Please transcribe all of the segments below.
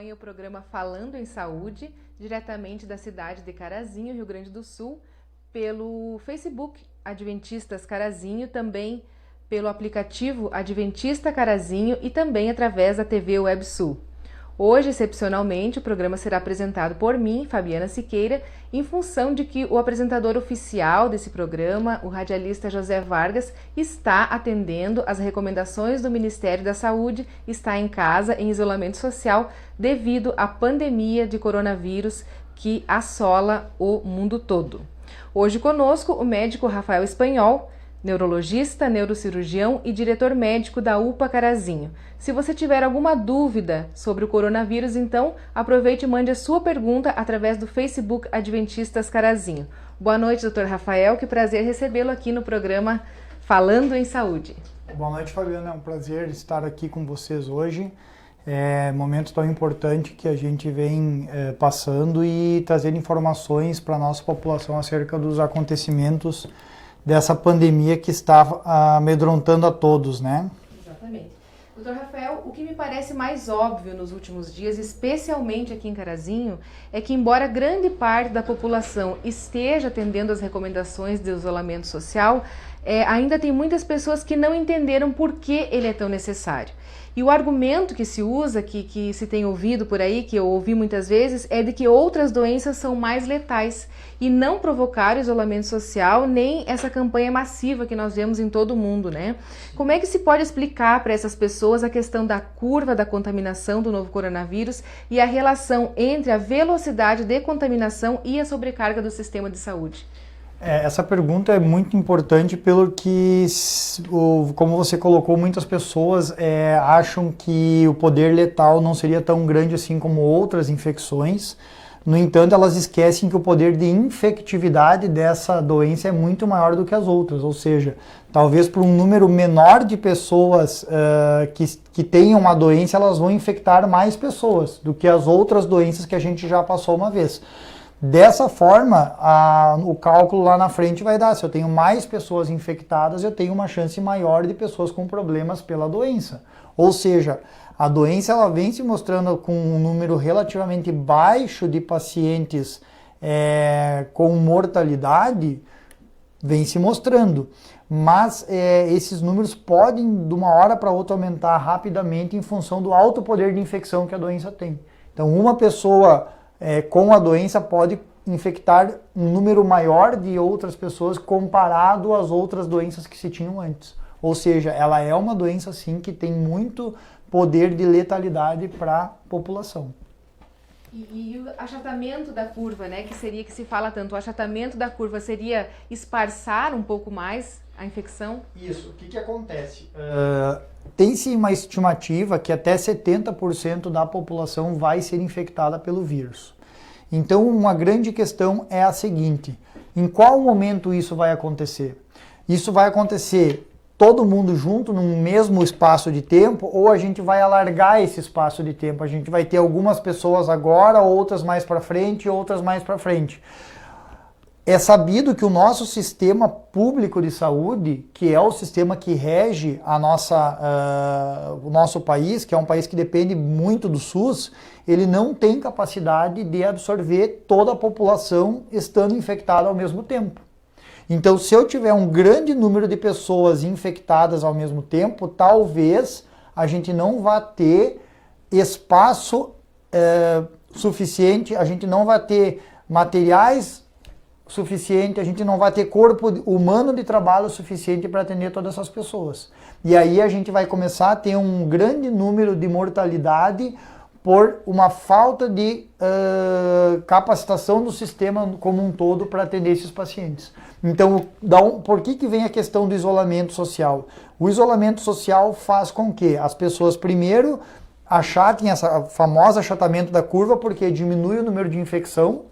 acompanha o programa Falando em Saúde, diretamente da cidade de Carazinho, Rio Grande do Sul, pelo Facebook Adventistas Carazinho, também pelo aplicativo Adventista Carazinho e também através da TV Web Sul. Hoje, excepcionalmente, o programa será apresentado por mim, Fabiana Siqueira, em função de que o apresentador oficial desse programa, o radialista José Vargas, está atendendo às recomendações do Ministério da Saúde, está em casa, em isolamento social, devido à pandemia de coronavírus que assola o mundo todo. Hoje conosco o médico Rafael Espanhol, neurologista, neurocirurgião e diretor médico da UPA Carazinho. Se você tiver alguma dúvida sobre o coronavírus, então aproveite e mande a sua pergunta através do Facebook Adventistas Carazinho. Boa noite, doutor Rafael, que prazer recebê-lo aqui no programa Falando em Saúde. Boa noite, Fabiana, é um prazer estar aqui com vocês hoje. É um momento tão importante que a gente vem passando e trazendo informações para a nossa população acerca dos acontecimentos dessa pandemia que está amedrontando a todos, né? Exatamente. Doutor Rafael, o que me parece mais óbvio nos últimos dias, especialmente aqui em Carazinho, é que embora grande parte da população esteja atendendo às recomendações de isolamento social, ainda tem muitas pessoas que não entenderam por que ele é tão necessário. E o argumento que se usa, que se tem ouvido por aí, que eu ouvi muitas vezes, é de que outras doenças são mais letais e não provocaram isolamento social, nem essa campanha massiva que nós vemos em todo o mundo, né? Como é que se pode explicar para essas pessoas a questão da curva da contaminação do novo coronavírus e a relação entre a velocidade de contaminação e a sobrecarga do sistema de saúde? Essa pergunta é muito importante pelo que, como você colocou, muitas pessoas acham que o poder letal não seria tão grande assim como outras infecções. No entanto, elas esquecem que o poder de infectividade dessa doença é muito maior do que as outras, ou seja, talvez por um número menor de pessoas que tenham uma doença, elas vão infectar mais pessoas do que as outras doenças que a gente já passou uma vez. Dessa forma, o cálculo lá na frente vai dar, se eu tenho mais pessoas infectadas, eu tenho uma chance maior de pessoas com problemas pela doença. Ou seja, a doença ela vem se mostrando com um número relativamente baixo de pacientes com mortalidade, vem se mostrando. Mas esses números podem, de uma hora para outra, aumentar rapidamente em função do alto poder de infecção que a doença tem. Então, uma pessoa com a doença pode infectar um número maior de outras pessoas comparado às outras doenças que se tinham antes. Ou seja, ela é uma doença sim que tem muito poder de letalidade para a população. E o achatamento da curva, né, que se fala tanto, o achatamento da curva seria esparçar um pouco mais a infecção? Isso, o que acontece? Tem-se uma estimativa que até 70% da população vai ser infectada pelo vírus. Então, uma grande questão é a seguinte: em qual momento isso vai acontecer? Isso vai acontecer todo mundo junto num mesmo espaço de tempo, ou a gente vai alargar esse espaço de tempo? A gente vai ter algumas pessoas agora, outras mais para frente, outras mais para frente. É sabido que o nosso sistema público de saúde, que é o sistema que rege o nosso país, que é um país que depende muito do SUS, ele não tem capacidade de absorver toda a população estando infectada ao mesmo tempo. Então, se eu tiver um grande número de pessoas infectadas ao mesmo tempo, talvez a gente não vá ter espaço suficiente, a gente não vai ter materiais suficiente, a gente não vai ter corpo humano de trabalho suficiente para atender todas essas pessoas. E aí a gente vai começar a ter um grande número de mortalidade por uma falta de capacitação do sistema como um todo para atender esses pacientes. Então, por que vem a questão do isolamento social? O isolamento social faz com que as pessoas, primeiro, achatem essa famosa achatamento da curva, porque diminui o número de infecção,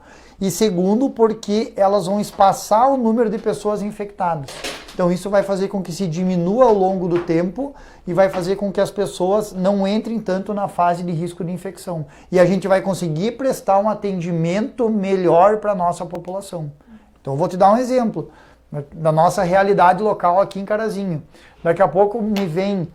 e segundo, porque elas vão espaçar o número de pessoas infectadas. Então isso vai fazer com que se diminua ao longo do tempo e vai fazer com que as pessoas não entrem tanto na fase de risco de infecção. E a gente vai conseguir prestar um atendimento melhor para a nossa população. Então eu vou te dar um exemplo da nossa realidade local aqui em Carazinho. Daqui a pouco me vem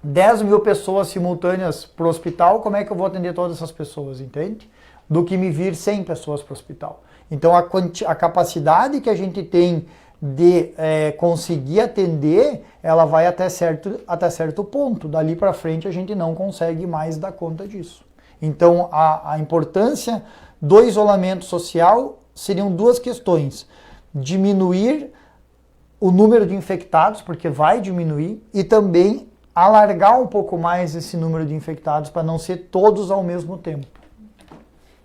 10 mil pessoas simultâneas para o hospital, como é que eu vou atender todas essas pessoas, entende? Do que me vir 100 pessoas para o hospital. Então a capacidade que a gente tem de conseguir atender, ela vai até certo ponto. Dali para frente a gente não consegue mais dar conta disso. Então a importância do isolamento social seriam duas questões: diminuir o número de infectados, porque vai diminuir, e também alargar um pouco mais esse número de infectados para não ser todos ao mesmo tempo.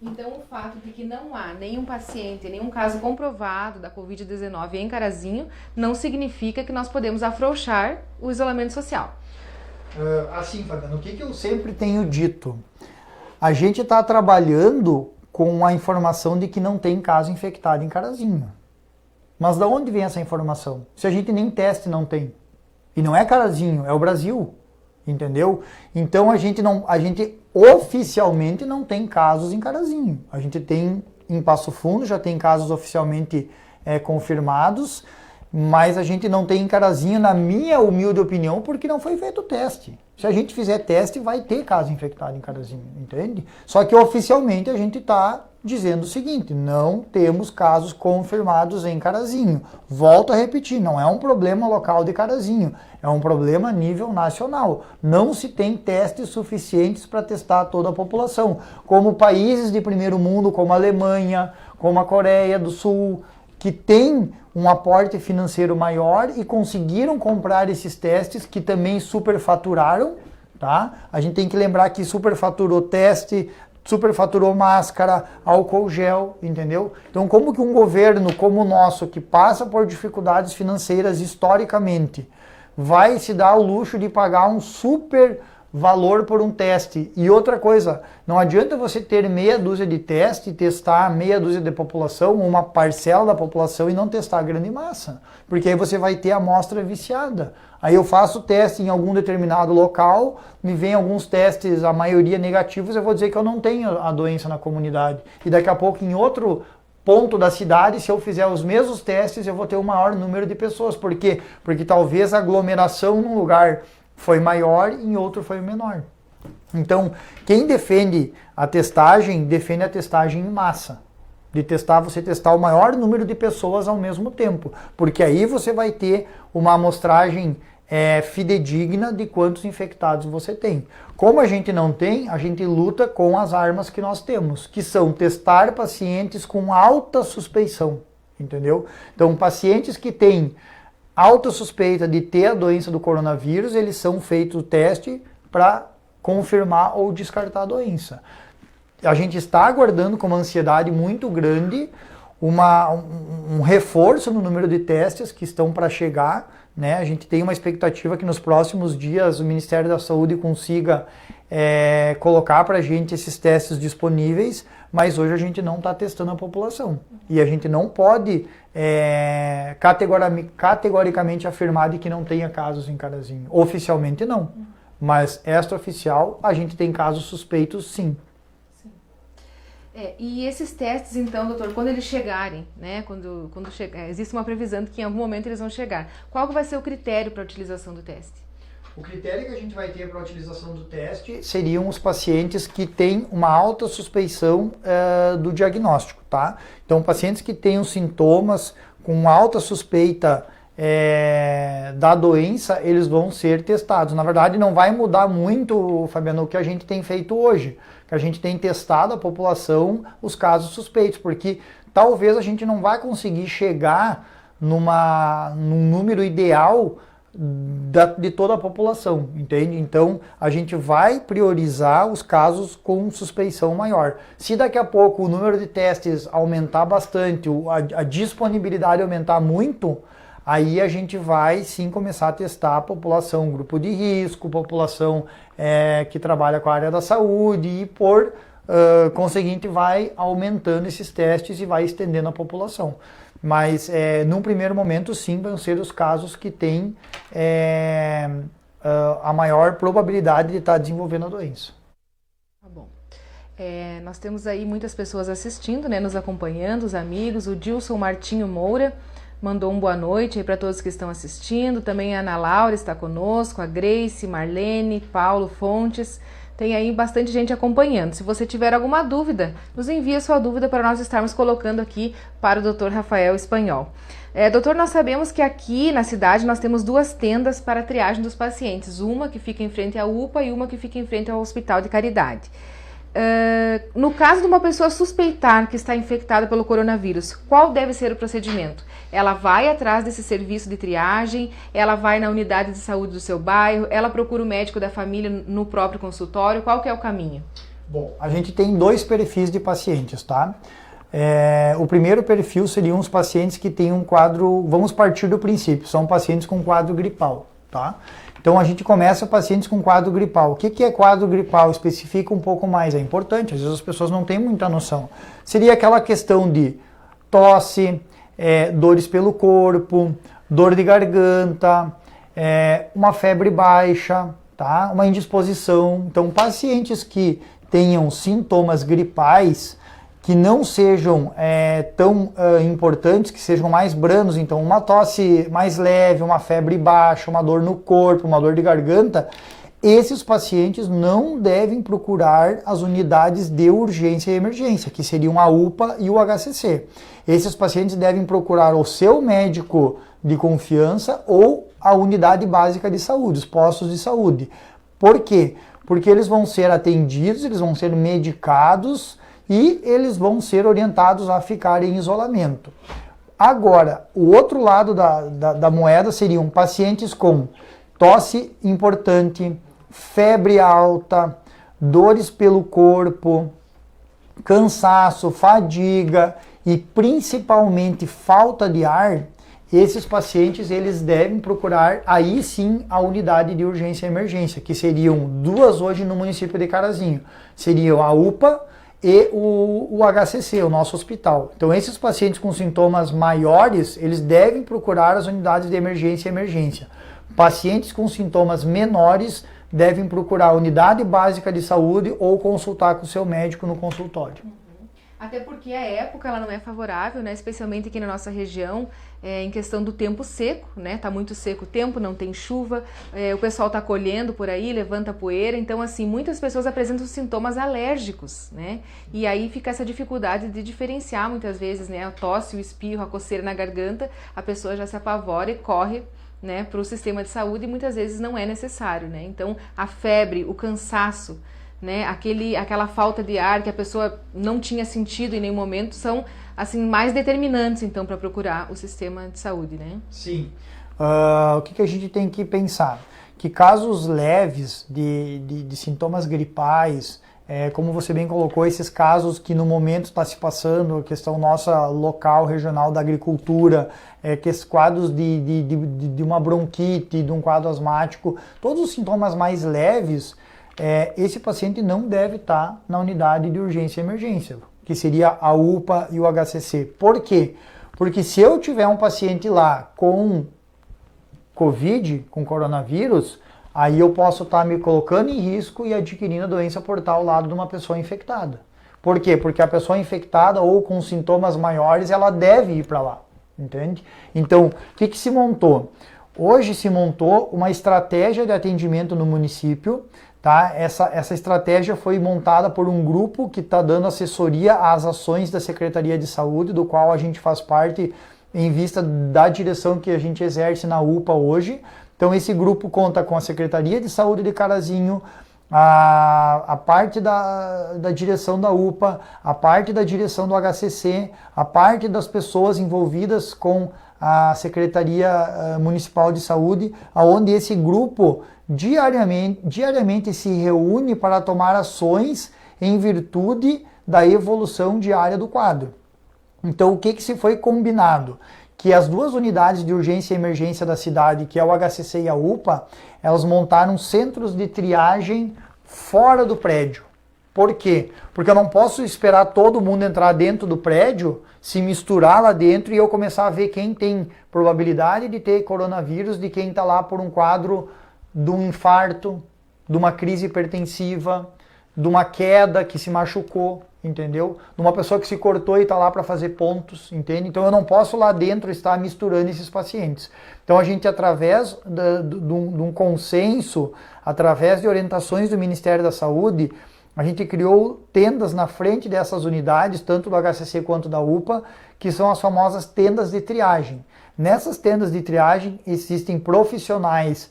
Então, o fato de que não há nenhum paciente, nenhum caso comprovado da Covid-19 em Carazinho, não significa que nós podemos afrouxar o isolamento social. Assim, Fabiana, o que eu sempre tenho dito? A gente está trabalhando com a informação de que não tem caso infectado em Carazinho. Mas de onde vem essa informação? Se a gente nem teste não tem. E não é Carazinho, é o Brasil. Entendeu? Então a gente oficialmente não tem casos em Carazinho. A gente tem em Passo Fundo, já tem casos oficialmente confirmados, mas a gente não tem em Carazinho, na minha humilde opinião, porque não foi feito o teste. Se a gente fizer teste, vai ter caso infectado em Carazinho, entende? Só que oficialmente a gente está dizendo o seguinte: não temos casos confirmados em Carazinho. Volto a repetir, não é um problema local de Carazinho, é um problema a nível nacional. Não se tem testes suficientes para testar toda a população. Como países de primeiro mundo, como a Alemanha, como a Coreia do Sul, que têm um aporte financeiro maior e conseguiram comprar esses testes, que também superfaturaram, tá? A gente tem que lembrar que superfaturou teste, superfaturou máscara, álcool gel, entendeu? Então, como que um governo como o nosso, que passa por dificuldades financeiras historicamente, vai se dar o luxo de pagar um super valor por um teste? E outra coisa, não adianta você ter meia dúzia de testes, testar meia dúzia de população, uma parcela da população, e não testar a grande massa, porque aí você vai ter a amostra viciada. Aí eu faço teste em algum determinado local, me vem alguns testes, a maioria negativos, eu vou dizer que eu não tenho a doença na comunidade. E daqui a pouco, em outro ponto da cidade, se eu fizer os mesmos testes, eu vou ter um maior número de pessoas. Por quê? Porque talvez a aglomeração num lugar foi maior e em outro foi menor. Então, quem defende a testagem em massa. Você testar o maior número de pessoas ao mesmo tempo. Porque aí você vai ter uma amostragem fidedigna de quantos infectados você tem. Como a gente não tem, a gente luta com as armas que nós temos, que são testar pacientes com alta suspeição, entendeu? Então, pacientes que têm alta suspeita de ter a doença do coronavírus, eles são feitos o teste para confirmar ou descartar a doença. A gente está aguardando com uma ansiedade muito grande um reforço no número de testes que estão para chegar, né? A gente tem uma expectativa que nos próximos dias o Ministério da Saúde consiga colocar para a gente esses testes disponíveis, mas hoje a gente não está testando a população. E a gente não pode categoricamente afirmar de que não tenha casos em Carazinho. Oficialmente não, mas extraoficial a gente tem casos suspeitos sim. E esses testes, então, doutor, quando eles chegarem, né, quando existe uma previsão de que em algum momento eles vão chegar, qual vai ser o critério para a utilização do teste? O critério que a gente vai ter para a utilização do teste seriam os pacientes que têm uma alta suspeição do diagnóstico, tá? Então, pacientes que tenham sintomas com alta suspeita da doença, eles vão ser testados. Na verdade, não vai mudar muito, Fabiano, o que a gente tem feito hoje, que a gente tem testado a população, os casos suspeitos, porque talvez a gente não vai conseguir chegar num número ideal de toda a população, entende? Então, a gente vai priorizar os casos com suspeição maior. Se daqui a pouco o número de testes aumentar bastante, a disponibilidade aumentar muito, aí a gente vai sim começar a testar a população, grupo de risco, população que trabalha com a área da saúde e por conseguinte vai aumentando esses testes e vai estendendo a população. Mas num primeiro momento sim vão ser os casos que têm a maior probabilidade de estar desenvolvendo a doença. Tá bom. Nós temos aí muitas pessoas assistindo, né, nos acompanhando, os amigos, o Dilson Martinho Moura mandou um boa noite aí para todos que estão assistindo. Também a Ana Laura está conosco, a Grace, Marlene, Paulo Fontes. Tem aí bastante gente acompanhando. Se você tiver alguma dúvida, nos envie a sua dúvida para nós estarmos colocando aqui para o Dr. Rafael Espanhol. Doutor, nós sabemos que aqui na cidade nós temos 2 tendas para a triagem dos pacientes. Uma que fica em frente à UPA e uma que fica em frente ao Hospital de Caridade. No caso de uma pessoa suspeitar que está infectada pelo coronavírus, qual deve ser o procedimento? Ela vai atrás desse serviço de triagem, ela vai na unidade de saúde do seu bairro, ela procura o médico da família no próprio consultório, qual que é o caminho? Bom, a gente tem 2 perfis de pacientes, tá? O primeiro perfil seriam os pacientes que têm um quadro, vamos partir do princípio, são pacientes com quadro gripal, tá? Então a gente começa pacientes com quadro gripal. O que é quadro gripal? Especifica um pouco mais, é importante, às vezes as pessoas não têm muita noção. Seria aquela questão de tosse, dores pelo corpo, dor de garganta, uma febre baixa, tá? Uma indisposição. Então pacientes que tenham sintomas gripais, que não sejam tão importantes, que sejam mais brandos, então uma tosse mais leve, uma febre baixa, uma dor no corpo, uma dor de garganta, esses pacientes não devem procurar as unidades de urgência e emergência, que seriam a UPA e o HCC. Esses pacientes devem procurar o seu médico de confiança ou a unidade básica de saúde, os postos de saúde. Por quê? Porque eles vão ser atendidos, eles vão ser medicados, e eles vão ser orientados a ficar em isolamento. Agora, o outro lado da moeda seriam pacientes com tosse importante, febre alta, dores pelo corpo, cansaço, fadiga e principalmente falta de ar. Esses pacientes eles devem procurar aí sim a unidade de urgência e emergência, que seriam 2 hoje no município de Carazinho. Seriam a UPA e o HCC, o nosso hospital. Então esses pacientes com sintomas maiores, eles devem procurar as unidades de emergência e emergência. Pacientes com sintomas menores devem procurar a unidade básica de saúde ou consultar com o seu médico no consultório. Até porque a época ela não é favorável, né? Especialmente aqui na nossa região, em questão do tempo seco, né? Tá muito seco o tempo, não tem chuva, o pessoal tá colhendo por aí, levanta poeira, então assim, muitas pessoas apresentam sintomas alérgicos, né? E aí fica essa dificuldade de diferenciar muitas vezes, né? A tosse, o espirro, a coceira na garganta, a pessoa já se apavora e corre, né, para o sistema de saúde e muitas vezes não é necessário, né? Então a febre, o cansaço, né, aquela falta de ar que a pessoa não tinha sentido em nenhum momento são assim mais determinantes então para procurar o sistema de saúde, né? Sim. O que a gente tem que pensar? Que casos leves de sintomas gripais, como você bem colocou, esses casos que no momento está se passando, a questão nossa local, regional da agricultura, que esses quadros de uma bronquite, de um quadro asmático, todos os sintomas mais leves, esse paciente não deve estar na unidade de urgência e emergência, que seria a UPA e o HCC. Por quê? Porque se eu tiver um paciente lá com Covid, com coronavírus, aí eu posso estar me colocando em risco e adquirindo a doença portar ao lado de uma pessoa infectada. Por quê? Porque a pessoa infectada ou com sintomas maiores, ela deve ir para lá, entende? Então, o que se montou? Hoje se montou uma estratégia de atendimento no município, tá? Essa estratégia foi montada por um grupo que está dando assessoria às ações da Secretaria de Saúde, do qual a gente faz parte em vista da direção que a gente exerce na UPA hoje. Então esse grupo conta com a Secretaria de Saúde de Carazinho, a parte da direção da UPA, a parte da direção do HCC, a parte das pessoas envolvidas com a Secretaria Municipal de Saúde, onde esse grupo diariamente se reúne para tomar ações em virtude da evolução diária do quadro. Então o que se foi combinado? Que as 2 unidades de urgência e emergência da cidade, que é o HCC e a UPA, elas montaram centros de triagem fora do prédio. Por quê? Porque eu não posso esperar todo mundo entrar dentro do prédio, se misturar lá dentro e eu começar a ver quem tem probabilidade de ter coronavírus, de quem está lá por um quadro de um infarto, de uma crise hipertensiva, de uma queda que se machucou. entendeu? Numa pessoa que se cortou e está lá para fazer pontos, entende? Então eu não posso lá dentro estar misturando esses pacientes. Então a gente, através de um consenso, através de orientações do Ministério da Saúde, a gente criou tendas na frente dessas unidades, tanto do HCC quanto da UPA, que são as famosas tendas de triagem. Nessas tendas de triagem existem profissionais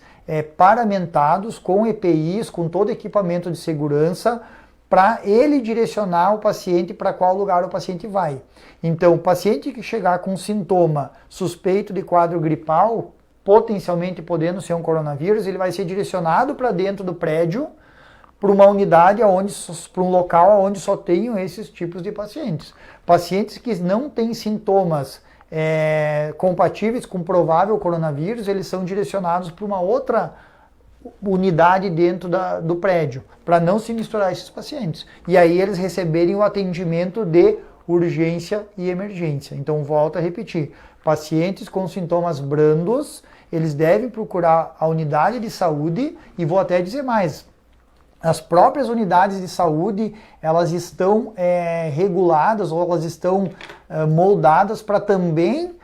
paramentados, com EPIs, com todo equipamento de segurança, para ele direcionar o paciente para qual lugar o paciente vai. Então, o paciente que chegar com sintoma suspeito de quadro gripal, potencialmente podendo ser um coronavírus, ele vai ser direcionado para dentro do prédio, para uma unidade, para um local onde só tenham esses tipos de pacientes. Pacientes que não têm sintomas compatíveis com provável coronavírus, eles são direcionados para uma outra unidade dentro do prédio, para não se misturar esses pacientes. E aí eles receberem o atendimento de urgência e emergência. Então, volto a repetir, pacientes com sintomas brandos, eles devem procurar a unidade de saúde, e vou até dizer mais, as próprias unidades de saúde, elas estão reguladas, ou elas estão moldadas para também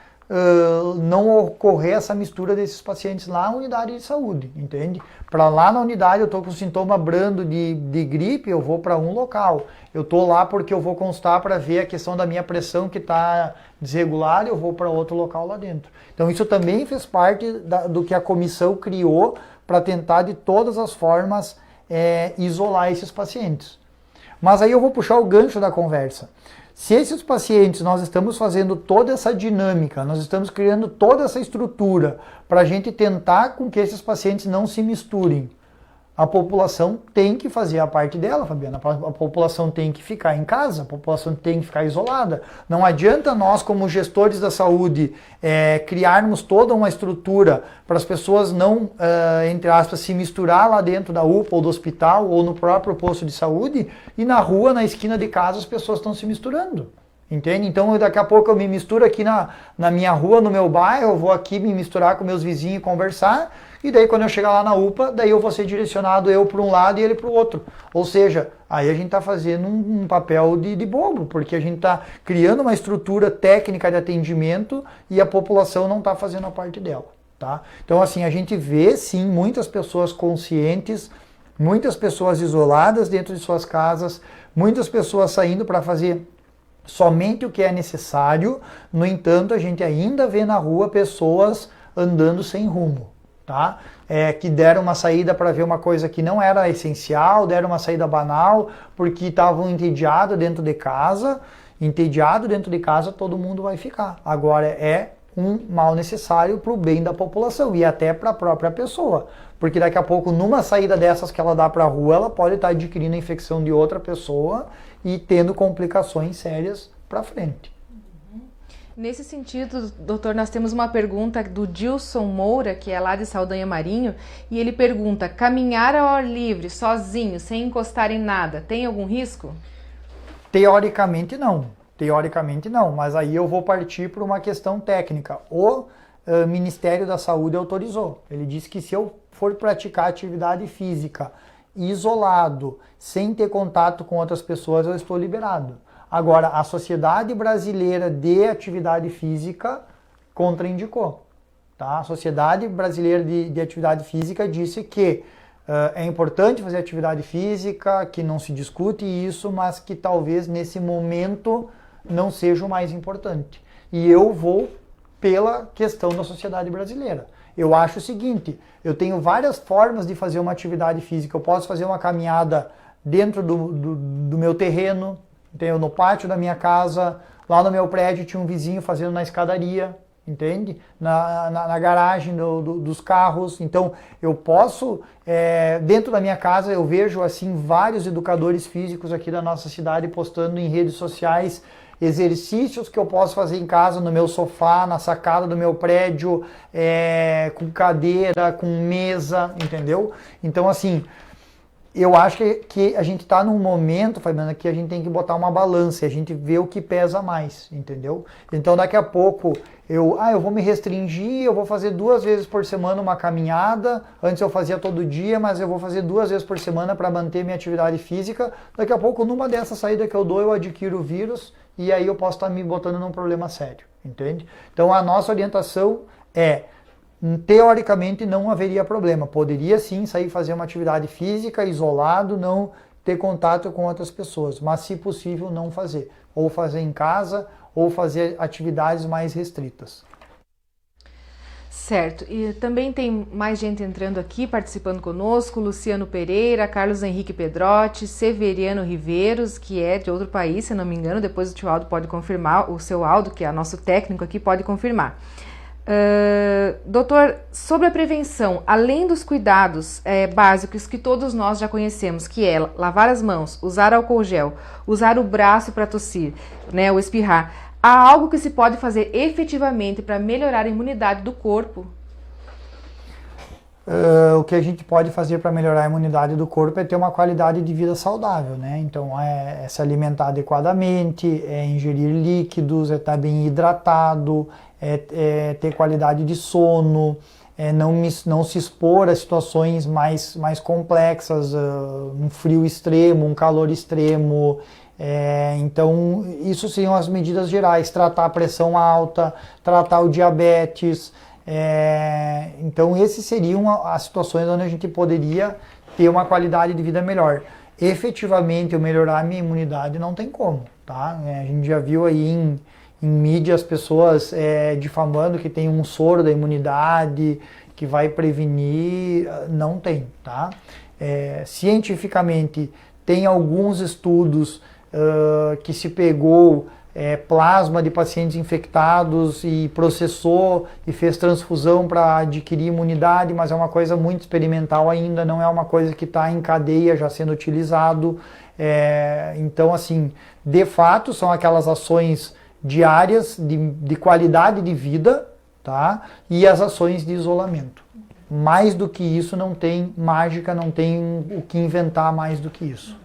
não ocorrer essa mistura desses pacientes lá na unidade de saúde, entende? Para lá na unidade eu estou com sintoma brando de gripe, eu vou para um local. Eu estou lá porque eu vou constar para ver a questão da minha pressão que está desregular, eu vou para outro local lá dentro. Então isso também fez parte do que a comissão criou para tentar de todas as formas isolar esses pacientes. Mas aí eu vou puxar o gancho da conversa. Se esses pacientes, nós estamos fazendo toda essa dinâmica, nós estamos criando toda essa estrutura para a gente tentar com que esses pacientes não se misturem, a população tem que fazer a parte dela, Fabiana. A população tem que ficar em casa, a população tem que ficar isolada. Não adianta nós, como gestores da saúde, criarmos toda uma estrutura para as pessoas não, entre aspas, se misturar lá dentro da UPA ou do hospital ou no próprio posto de saúde, e na rua, na esquina de casa, as pessoas estão se misturando. Entende? Então daqui a pouco eu me misturo aqui na minha rua, no meu bairro, eu vou aqui me misturar com meus vizinhos e conversar, e daí quando eu chegar lá na UPA, daí eu vou ser direcionado eu para um lado e ele para o outro. Ou seja, aí a gente está fazendo um papel de bobo, porque a gente está criando uma estrutura técnica de atendimento e a população não está fazendo a parte dela. Tá? Então assim, a gente vê sim muitas pessoas conscientes, muitas pessoas isoladas dentro de suas casas, muitas pessoas saindo para fazer somente o que é necessário. No entanto, a gente ainda vê na rua pessoas andando sem rumo, tá? Que deram uma saída para ver uma coisa que não era essencial, deram uma saída banal, porque estavam entediados dentro de casa. Entediado dentro de casa, todo mundo vai ficar. Agora é um mal necessário para o bem da população e até para a própria pessoa. Porque daqui a pouco, numa saída dessas que ela dá para a rua, ela pode estar adquirindo a infecção de outra pessoa e tendo complicações sérias para frente. Nesse sentido, doutor, nós temos uma pergunta do Dilson Moura, que é lá de Saldanha Marinho, e ele pergunta: caminhar ao ar livre, sozinho, sem encostar em nada, tem algum risco? Teoricamente não. Teoricamente não, mas aí eu vou partir para uma questão técnica. O Ministério da Saúde autorizou. Ele disse que se eu for praticar atividade física isolado, sem ter contato com outras pessoas, eu estou liberado. Agora, a Sociedade Brasileira de Atividade Física contraindicou. Tá? A Sociedade Brasileira de Atividade Física disse que é importante fazer atividade física, que não se discute isso, mas que talvez nesse momento não seja o mais importante. E eu vou pela questão da sociedade brasileira. Eu acho o seguinte, eu tenho várias formas de fazer uma atividade física. Eu posso fazer uma caminhada dentro do meu terreno, entendeu? No pátio da minha casa, lá no meu prédio tinha um vizinho fazendo na escadaria, entende? Na garagem dos carros. Então eu posso, dentro da minha casa, eu vejo assim vários educadores físicos aqui da nossa cidade postando em redes sociais exercícios que eu posso fazer em casa, no meu sofá, na sacada do meu prédio, com cadeira, com mesa, entendeu? Então assim, eu acho que a gente está num momento, Fabiana, que a gente tem que botar uma balança, a gente vê o que pesa mais, entendeu? Então daqui a pouco eu vou me restringir, eu vou fazer 2 vezes por semana uma caminhada, antes eu fazia todo dia, mas eu vou fazer 2 vezes por semana para manter minha atividade física, daqui a pouco numa dessa saída que eu dou eu adquiro o vírus e aí eu posso estar me botando num problema sério, entende? Então a nossa orientação é, teoricamente não haveria problema, poderia sim sair fazer uma atividade física, isolado, não ter contato com outras pessoas, mas se possível não fazer, ou fazer em casa, ou fazer atividades mais restritas. Certo, e também tem mais gente entrando aqui, participando conosco, Luciano Pereira, Carlos Henrique Pedrotti, Severiano Riveiros, que é de outro país, se não me engano, depois o tio Aldo pode confirmar, o seu Aldo, que é nosso técnico aqui, pode confirmar. Doutor, sobre a prevenção, além dos cuidados básicos que todos nós já conhecemos, que é lavar as mãos, usar álcool gel, usar o braço para tossir, né, ou espirrar, há algo que se pode fazer efetivamente para melhorar a imunidade do corpo? O que a gente pode fazer para melhorar a imunidade do corpo é ter uma qualidade de vida saudável, né? Então é se alimentar adequadamente, é ingerir líquidos, é estar bem hidratado, é ter qualidade de sono, não se expor a situações mais complexas, um frio extremo, um calor extremo. Então isso seriam as medidas gerais, tratar a pressão alta, tratar o diabetes. Então essas seriam as situações onde a gente poderia ter uma qualidade de vida melhor. Efetivamente eu melhorar a minha imunidade não tem como, tá? A gente já viu aí em mídia as pessoas difamando que tem um soro da imunidade que vai prevenir, não tem, tá? Cientificamente tem alguns estudos que se pegou plasma de pacientes infectados e processou e fez transfusão para adquirir imunidade, mas é uma coisa muito experimental ainda, não é uma coisa que está em cadeia já sendo utilizado. Então, assim, de fato, são aquelas ações diárias de qualidade de vida, tá? E as ações de isolamento. Mais do que isso não tem mágica, não tem o que inventar mais do que isso.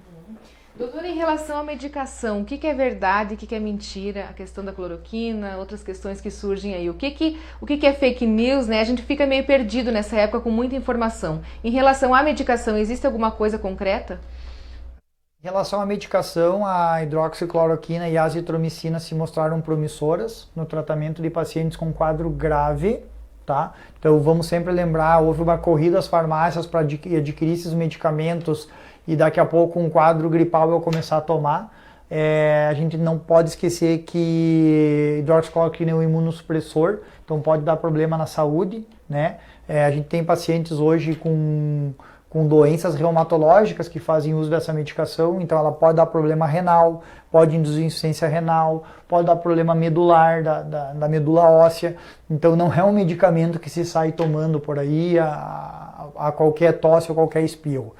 Doutor, em relação à medicação, o que é verdade, o que é mentira, a questão da cloroquina, outras questões que surgem aí, o que é fake news, né? A gente fica meio perdido nessa época com muita informação. Em relação à medicação, existe alguma coisa concreta? Em relação à medicação, a hidroxicloroquina e a azitromicina se mostraram promissoras no tratamento de pacientes com quadro grave, tá? Então vamos sempre lembrar, houve uma corrida às farmácias para adquirir esses medicamentos e daqui a pouco um quadro gripal eu começar a tomar. A gente não pode esquecer que hidroxicloroquina é um imunossupressor, então pode dar problema na saúde, né? A gente tem pacientes hoje com doenças reumatológicas que fazem uso dessa medicação, então ela pode dar problema renal, pode induzir insuficiência renal, pode dar problema medular, da medula óssea, então não é um medicamento que se sai tomando por aí a qualquer tosse ou qualquer espirro.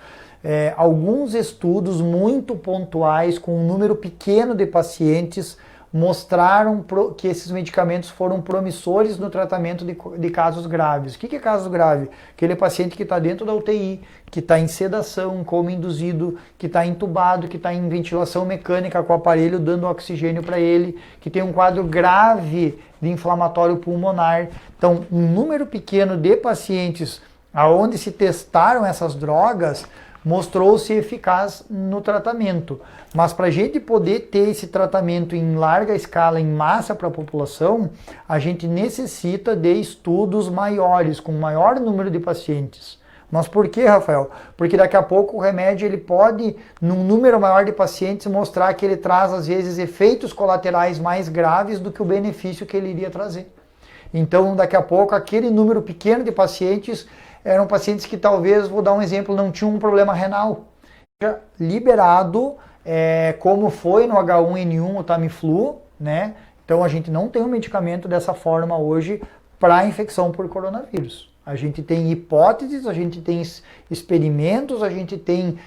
Alguns estudos muito pontuais com um número pequeno de pacientes mostraram que esses medicamentos foram promissores no tratamento de casos graves. O que é caso grave? Aquele paciente que está dentro da UTI, que está em sedação, coma induzido, que está entubado, que está em ventilação mecânica com o aparelho dando oxigênio para ele, que tem um quadro grave de inflamatório pulmonar. Então, um número pequeno de pacientes aonde se testaram essas drogas mostrou-se eficaz no tratamento. Mas para a gente poder ter esse tratamento em larga escala, em massa para a população, a gente necessita de estudos maiores, com maior número de pacientes. Mas por que, Rafael? Porque daqui a pouco o remédio ele pode, num número maior de pacientes, mostrar que ele traz, às vezes, efeitos colaterais mais graves do que o benefício que ele iria trazer. Então, daqui a pouco, aquele número pequeno de pacientes eram pacientes que talvez, vou dar um exemplo, não tinham um problema renal. Liberado, como foi no H1N1 o Tamiflu, né? Então a gente não tem um medicamento dessa forma hoje para infecção por coronavírus. A gente tem hipóteses, a gente tem experimentos, a gente tem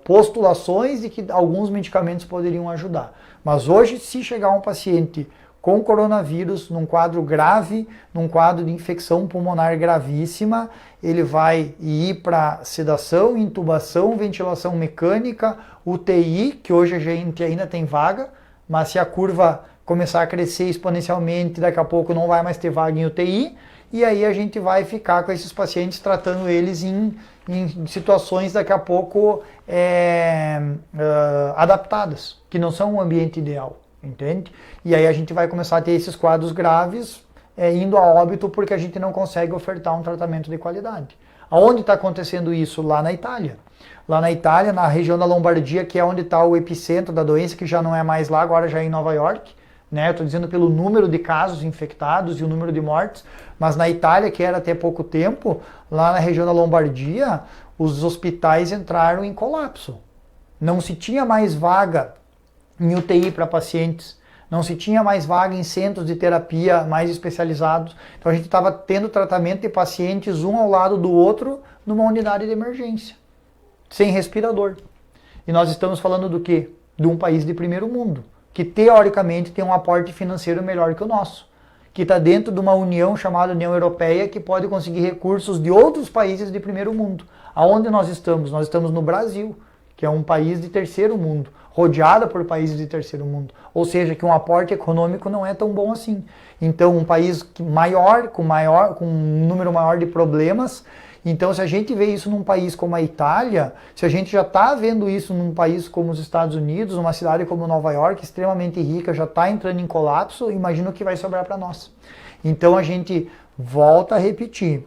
postulações de que alguns medicamentos poderiam ajudar. Mas hoje, se chegar um paciente com coronavírus, num quadro grave, num quadro de infecção pulmonar gravíssima, ele vai ir para sedação, intubação, ventilação mecânica, UTI, que hoje a gente ainda tem vaga, mas se a curva começar a crescer exponencialmente, daqui a pouco não vai mais ter vaga em UTI, e aí a gente vai ficar com esses pacientes tratando eles em situações daqui a pouco adaptadas, que não são um ambiente ideal, entende? E aí a gente vai começar a ter esses quadros graves indo a óbito porque a gente não consegue ofertar um tratamento de qualidade. Aonde está acontecendo isso? Lá na Itália. Lá na Itália, na região da Lombardia, que é onde está o epicentro da doença, que já não é mais lá, agora já é em Nova York. Né? Eu estou dizendo pelo número de casos infectados e o número de mortes, mas na Itália, que era até pouco tempo, lá na região da Lombardia, os hospitais entraram em colapso. Não se tinha mais vaga em UTI para pacientes, não se tinha mais vaga em centros de terapia mais especializados. Então a gente estava tendo tratamento de pacientes um ao lado do outro numa unidade de emergência, sem respirador. E nós estamos falando do quê? De um país de primeiro mundo, que teoricamente tem um aporte financeiro melhor que o nosso, que está dentro de uma união chamada União Europeia, que pode conseguir recursos de outros países de primeiro mundo. Aonde nós estamos? Nós estamos no Brasil, que é um país de terceiro mundo, rodeada por países de terceiro mundo. Ou seja, que um aporte econômico não é tão bom assim. Então, um país maior, com um número maior de problemas. Então, se a gente vê isso num país como a Itália, se a gente já está vendo isso num país como os Estados Unidos, uma cidade como Nova York, extremamente rica, já está entrando em colapso, imagina o que vai sobrar para nós. Então, a gente volta a repetir.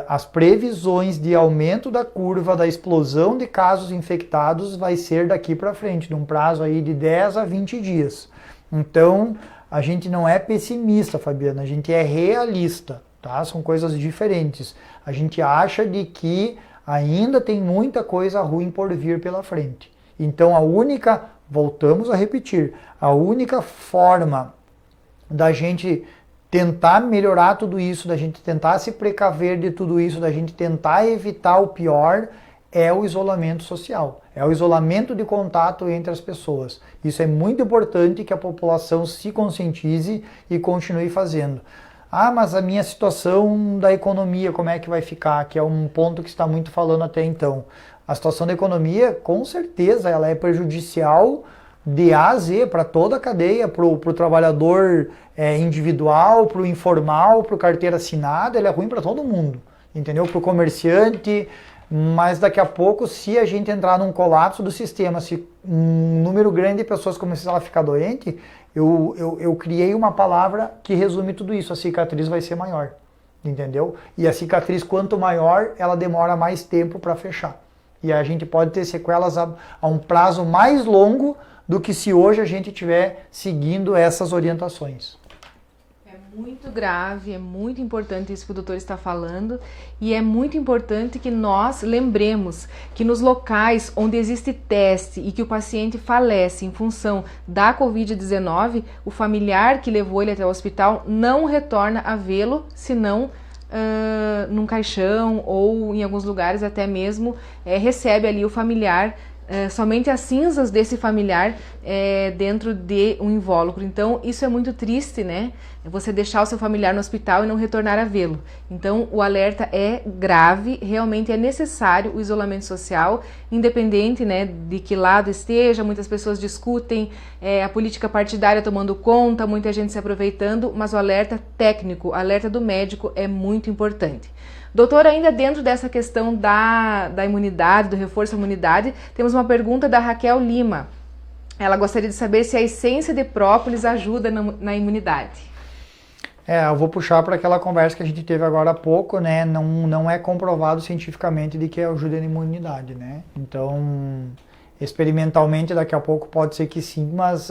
As previsões de aumento da curva da explosão de casos infectados vai ser daqui para frente, num prazo aí de 10 a 20 dias. Então, a gente não é pessimista, Fabiana, a gente é realista, tá? São coisas diferentes. A gente acha de que ainda tem muita coisa ruim por vir pela frente. Então, voltamos a repetir, a única forma da gente tentar melhorar tudo isso, da gente tentar se precaver de tudo isso, da gente tentar evitar o pior, é o isolamento social, é o isolamento de contato entre as pessoas. Isso é muito importante que a população se conscientize e continue fazendo. Ah, mas a minha situação da economia, como é que vai ficar? Que é um ponto que está muito falando até então. A situação da economia, com certeza, ela é prejudicial de A a Z, para toda a cadeia, para o trabalhador individual, para o informal, para o carteira assinada, ele é ruim para todo mundo, entendeu? Para o comerciante, mas daqui a pouco, se a gente entrar num colapso do sistema, se um número grande de pessoas começar a ficar doente, eu criei uma palavra que resume tudo isso, a cicatriz vai ser maior, entendeu? E a cicatriz, quanto maior, ela demora mais tempo para fechar. E a gente pode ter sequelas a um prazo mais longo do que se hoje a gente estiver seguindo essas orientações. É muito grave, é muito importante isso que o doutor está falando, e é muito importante que nós lembremos que nos locais onde existe teste e que o paciente falece em função da Covid-19, o familiar que levou ele até o hospital não retorna a vê-lo, senão num caixão ou em alguns lugares até mesmo recebe ali o familiar, somente as cinzas desse familiar dentro de um invólucro. Então isso é muito triste, né? Você deixar o seu familiar no hospital e não retornar a vê-lo. Então o alerta é grave, realmente é necessário o isolamento social, independente, né, de que lado esteja. Muitas pessoas discutem a política partidária tomando conta, muita gente se aproveitando, mas o alerta técnico, o alerta do médico é muito importante. Doutor, ainda dentro dessa questão da imunidade, do reforço à imunidade, temos uma pergunta da Raquel Lima. Ela gostaria de saber se a essência de própolis ajuda na imunidade. Eu vou puxar para aquela conversa que a gente teve agora há pouco, né? Não é comprovado cientificamente de que ajuda na imunidade, né? Então, experimentalmente daqui a pouco pode ser que sim, mas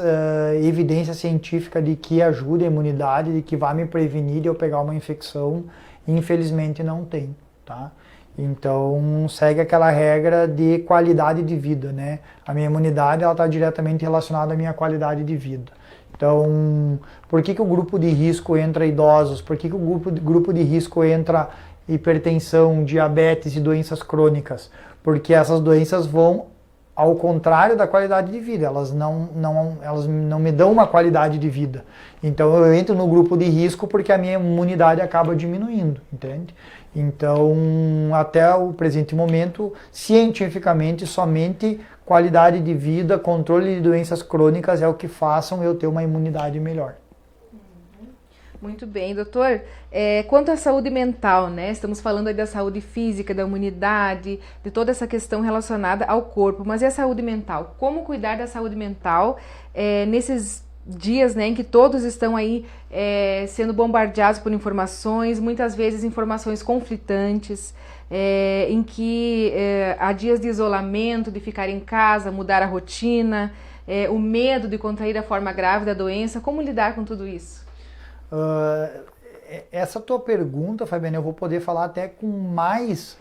evidência científica de que ajuda a imunidade, de que vai me prevenir de eu pegar uma infecção, infelizmente não tem, tá? Então segue aquela regra de qualidade de vida, né? A minha imunidade ela está diretamente relacionada à minha qualidade de vida. Então, por que o grupo de risco entra idosos? Por que o grupo de risco entra hipertensão, diabetes e doenças crônicas? Porque essas doenças vão ao contrário da qualidade de vida, elas não me dão uma qualidade de vida. Então eu entro no grupo de risco porque a minha imunidade acaba diminuindo, entende? Então, até o presente momento, cientificamente, somente qualidade de vida, controle de doenças crônicas é o que façam eu ter uma imunidade melhor. Muito bem, doutor. Quanto à saúde mental, né? Estamos falando aí da saúde física, da imunidade, de toda essa questão relacionada ao corpo, mas e a saúde mental? Como cuidar da saúde mental nesses dias, né, em que todos estão aí sendo bombardeados por informações, muitas vezes informações conflitantes, em que há dias de isolamento, de ficar em casa, mudar a rotina, o medo de contrair a forma grave da doença. Como lidar com tudo isso? Essa tua pergunta, Fabiana, eu vou poder falar até com mais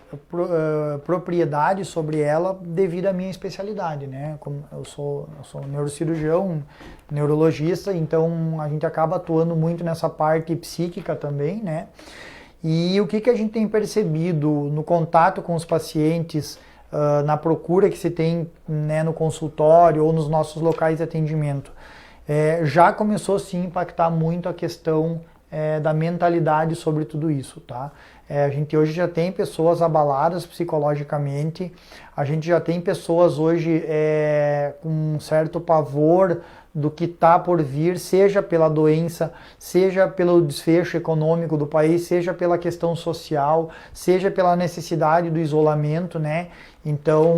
propriedade sobre ela devido à minha especialidade, né? Como eu sou neurocirurgião, neurologista, então a gente acaba atuando muito nessa parte psíquica também, né? E o que a gente tem percebido no contato com os pacientes, na procura que se tem, né, no consultório ou nos nossos locais de atendimento, já começou sim a impactar muito a questão da mentalidade sobre tudo isso, tá? A gente hoje já tem pessoas abaladas psicologicamente, a gente já tem pessoas hoje com um certo pavor do que está por vir, seja pela doença, seja pelo desfecho econômico do país, seja pela questão social, seja pela necessidade do isolamento, né? Então,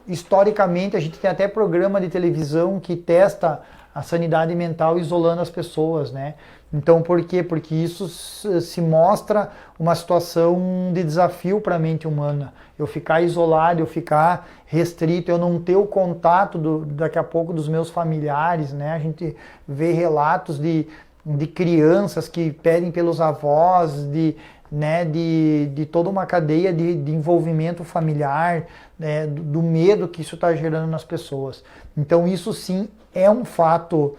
historicamente, a gente tem até programa de televisão que testa a sanidade mental isolando as pessoas, né? Então, por quê? Porque isso se mostra uma situação de desafio para a mente humana. Eu ficar isolado, eu ficar restrito, eu não ter o contato daqui a pouco dos meus familiares, né? A gente vê relatos de crianças que pedem pelos avós, de toda uma cadeia de envolvimento familiar, né, do medo que isso está gerando nas pessoas. Então isso sim é um fato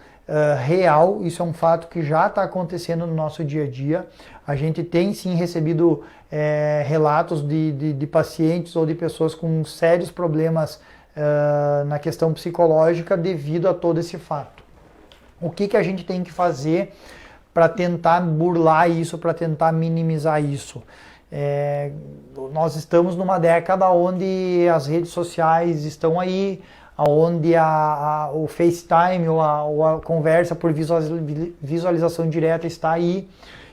real, isso é um fato que já está acontecendo no nosso dia a dia. A gente tem sim recebido relatos de pacientes ou de pessoas com sérios problemas na questão psicológica devido a todo esse fato. O que a gente tem que fazer para tentar burlar isso, para tentar minimizar isso? Nós estamos numa década onde as redes sociais estão aí, onde o FaceTime ou a conversa por visualização direta está aí.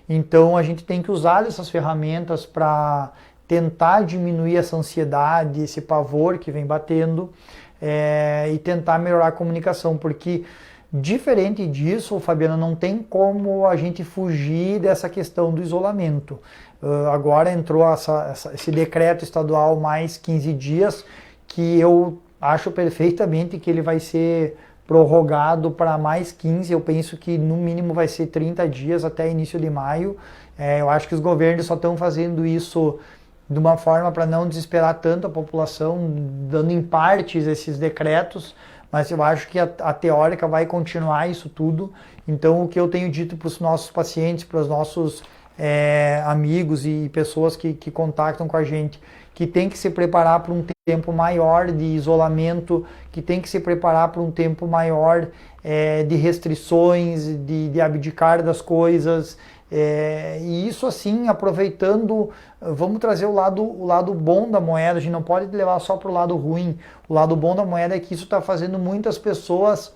Então a gente tem que usar essas ferramentas para tentar diminuir essa ansiedade, esse pavor que vem batendo, e tentar melhorar a comunicação, porque diferente disso, Fabiana, não tem como a gente fugir dessa questão do isolamento. Agora entrou esse decreto estadual mais 15 dias, que eu acho perfeitamente que ele vai ser prorrogado para mais 15, eu penso que no mínimo vai ser 30 dias até início de maio. Eu acho que os governos só estão fazendo isso de uma forma para não desesperar tanto a população, dando em partes esses decretos, mas eu acho que a teórica vai continuar isso tudo. Então o que eu tenho dito para os nossos pacientes, para os nossos amigos e pessoas que contactam com a gente, que tem que se preparar para um tempo maior de isolamento, que tem que se preparar para um tempo maior de restrições, de abdicar das coisas, e isso assim, aproveitando, vamos trazer o lado bom da moeda, a gente não pode levar só para o lado ruim. O lado bom da moeda é que isso está fazendo muitas pessoas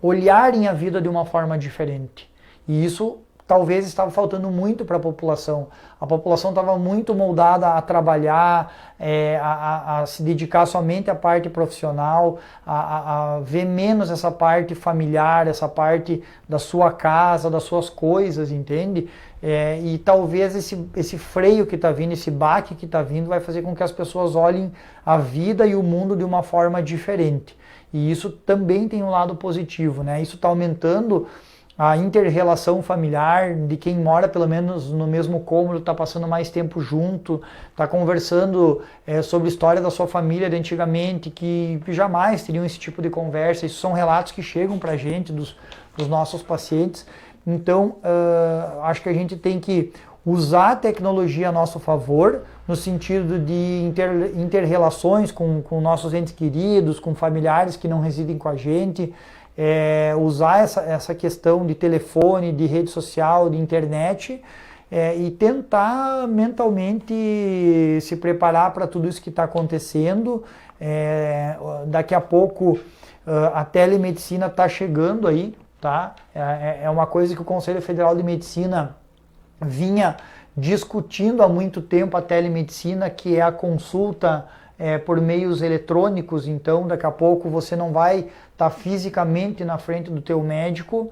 olharem a vida de uma forma diferente, e isso talvez estava faltando muito para a população. A população estava muito moldada a trabalhar, a se dedicar somente à parte profissional, a ver menos essa parte familiar, essa parte da sua casa, das suas coisas, entende? E talvez esse freio que está vindo, esse baque que está vindo, vai fazer com que as pessoas olhem a vida e o mundo de uma forma diferente. E isso também tem um lado positivo, né? Isso está aumentando a inter-relação familiar, de quem mora pelo menos no mesmo cômodo, está passando mais tempo junto, está conversando sobre a história da sua família de antigamente, que jamais teriam esse tipo de conversa. Isso são relatos que chegam para a gente, dos nossos pacientes. Então, acho que a gente tem que usar a tecnologia a nosso favor, no sentido de inter-relações com nossos entes queridos, com familiares que não residem com a gente, usar essa questão de telefone, de rede social, de internet, e tentar mentalmente se preparar para tudo isso que está acontecendo. Daqui a pouco a telemedicina está chegando aí, tá? É uma coisa que o Conselho Federal de Medicina vinha discutindo há muito tempo, a telemedicina, que é a consulta por meios eletrônicos. Então daqui a pouco você não vai estar fisicamente na frente do teu médico.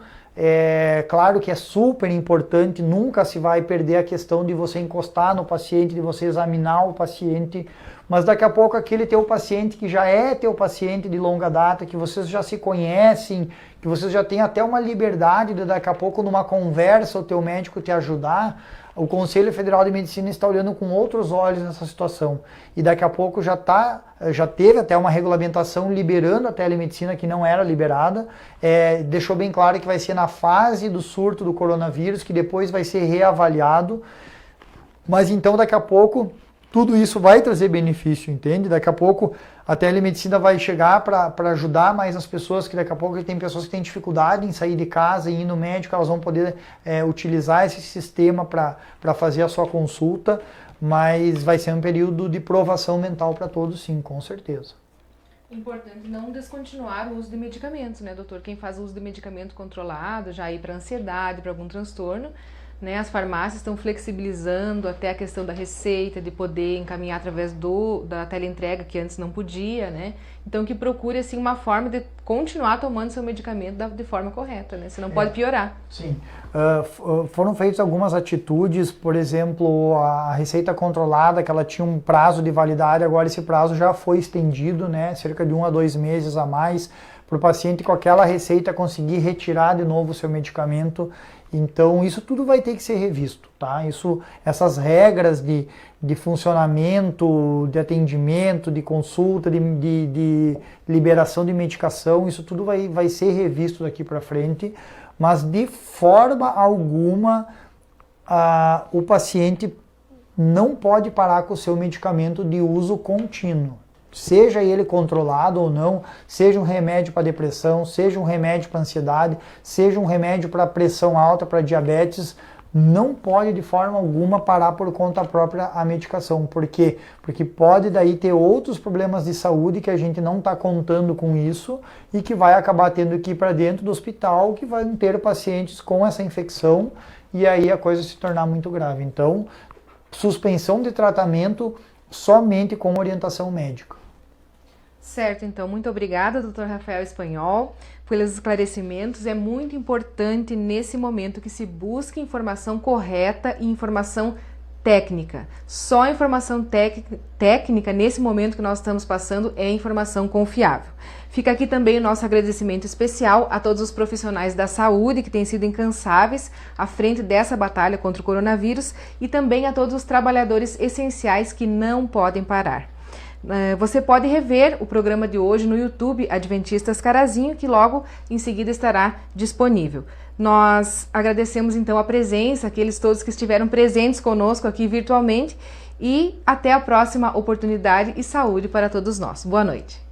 Claro que é super importante, nunca se vai perder a questão de você encostar no paciente, de você examinar o paciente, mas daqui a pouco aquele teu paciente que já é teu paciente de longa data, que vocês já se conhecem, que vocês já têm até uma liberdade de daqui a pouco numa conversa o teu médico te ajudar, o Conselho Federal de Medicina está olhando com outros olhos nessa situação. E daqui a pouco já teve até uma regulamentação liberando a telemedicina que não era liberada. Deixou bem claro que vai ser na fase do surto do coronavírus, que depois vai ser reavaliado. Mas então daqui a pouco tudo isso vai trazer benefício, entende? Daqui a pouco a telemedicina vai chegar para ajudar mais as pessoas, que daqui a pouco tem pessoas que têm dificuldade em sair de casa e ir no médico, elas vão poder utilizar esse sistema para fazer a sua consulta, mas vai ser um período de provação mental para todos, sim, com certeza. Importante não descontinuar o uso de medicamentos, né, doutor? Quem faz uso de medicamento controlado, já ir para ansiedade, para algum transtorno, né, as farmácias estão flexibilizando até a questão da receita, de poder encaminhar através da teleentrega, que antes não podia, né? Então que procure assim uma forma de continuar tomando seu medicamento de forma correta, né? Senão pode piorar. Sim. Foram feitas algumas atitudes, por exemplo, a receita controlada, que ela tinha um prazo de validade, agora esse prazo já foi estendido, né? Cerca de 1 a 2 meses a mais, para o paciente com aquela receita conseguir retirar de novo o seu medicamento. Então isso tudo vai ter que ser revisto, tá? Essas regras de funcionamento, de atendimento, de consulta, de liberação de medicação, isso tudo vai ser revisto daqui para frente, mas de forma alguma o paciente não pode parar com o seu medicamento de uso contínuo. Seja ele controlado ou não, seja um remédio para depressão, seja um remédio para ansiedade, seja um remédio para pressão alta, para diabetes, não pode de forma alguma parar por conta própria a medicação. Por quê? Porque pode daí ter outros problemas de saúde que a gente não está contando com isso e que vai acabar tendo que ir para dentro do hospital, que vai ter pacientes com essa infecção e aí a coisa se tornar muito grave. Então, suspensão de tratamento somente com orientação médica. Certo, então, muito obrigada, Dr. Rafael Espanhol, pelos esclarecimentos. É muito importante nesse momento que se busque informação correta e informação técnica. Só a informação técnica, nesse momento que nós estamos passando, é informação confiável. Fica aqui também o nosso agradecimento especial a todos os profissionais da saúde que têm sido incansáveis à frente dessa batalha contra o coronavírus e também a todos os trabalhadores essenciais que não podem parar. Você pode rever o programa de hoje no YouTube Adventistas Carazinho, que logo em seguida estará disponível. Nós agradecemos então a presença, aqueles todos que estiveram presentes conosco aqui virtualmente, e até a próxima oportunidade e saúde para todos nós. Boa noite.